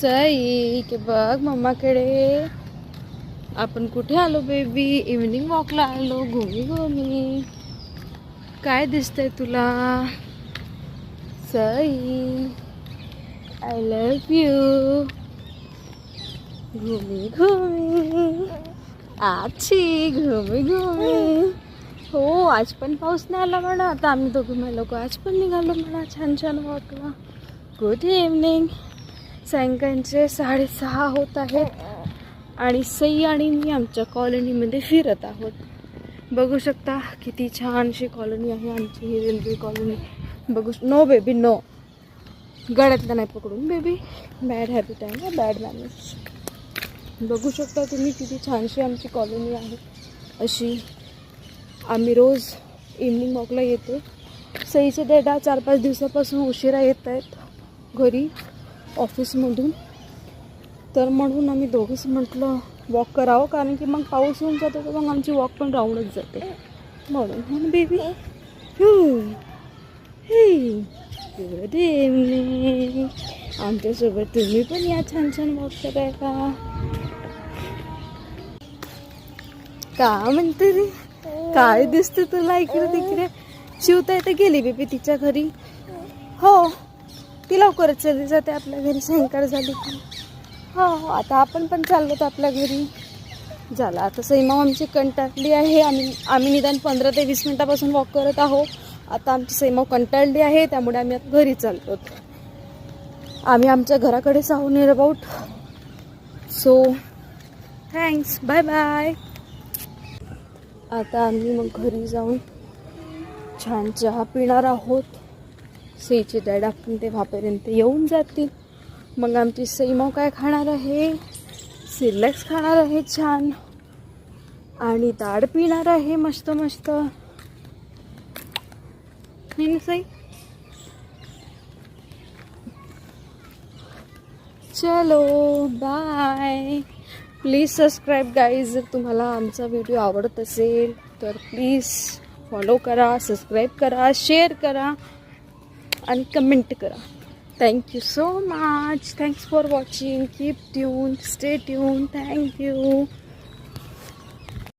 सई की बघ मम्माकडे. आपण कुठे आलो बेबी? इव्हनिंग वॉकला आलो. घुमी काय दिसतंय तुला? Sai I love you. घुमी आची घुमी. हो आज पण पाऊस नाही आला म्हणा. आता आम्ही दोघं लोक आज पण निघालो म्हणा छान छान वॉकला. Good evening. सायंकाळचे 6:30 होत आहेत आणि सई आणि मी आमच्या कॉलनीमध्ये फिरत आहोत. बघू शकता किती छानशी कॉलनी आहे आमची ही रेल्वे कॉलनी. बघू. No baby no. गळ्यातलं नाही पकडून बेबी. बॅड हॅबिट आहे ना, बॅड मॅनर्स. बघू शकता तुम्ही किती छानशी आमची कॉलनी आहे. अशी आम्ही रोज इव्हनिंग वॉकला येतो. सईचे डॅडा 4-5 दिवसापासून उशिरा येत आहेत घरी ऑफिसमधून. तर म्हणून आम्ही दोघंच म्हटलं वॉक करावं, कारण की मग पाऊस होऊन जातो तर मग आमची वॉक पण राहूनच जाते. म्हणून बेबी गुड इव्हनिंग. आमच्यासोबत तुम्ही पण या छान छान वॉक करायला. का म्हणते रे? काय दिसते तुला इकडे तिकडे? शिवता येते गेली बेबी तिच्या घरी. हो ती लवकरच चली जाते आपल्या घरी सायंकाळ झाली की. हो आता आपण पण चाललो तर आपल्या घरी. झाला आता सईमा आमची कंटाळली आहे. आम्ही निदान 15 ते 20 मिनिटापासून वॉक करत आहोत. आता आमची सईमा कंटाळली आहे त्यामुळे आम्ही आता घरी चालतो. आम्ही आमच्या घराकडेच आहोत near about. So thanks, bye bye. आता आम्ही मग घरी जाऊन छान चहा पिणार आहोत. सईचे डॅडा पण तेव्हापर्यंत येऊन जातील. मग आमची सईमाव काय खाणार आहे? सिरलॅक्स खाणार आहे छान आणि ताड पिणार आहे मस्त मस्त. नाही ना सई? चलो बाय. Please subscribe guys. जर तुम्हाला आमचा व्हिडिओ आवडत असेल तर प्लीज फॉलो करा, सबस्क्राईब करा, शेअर करा आणि कमेंट करा. Thank you so much. Thanks for watching. Keep tune, stay tune. Thank you.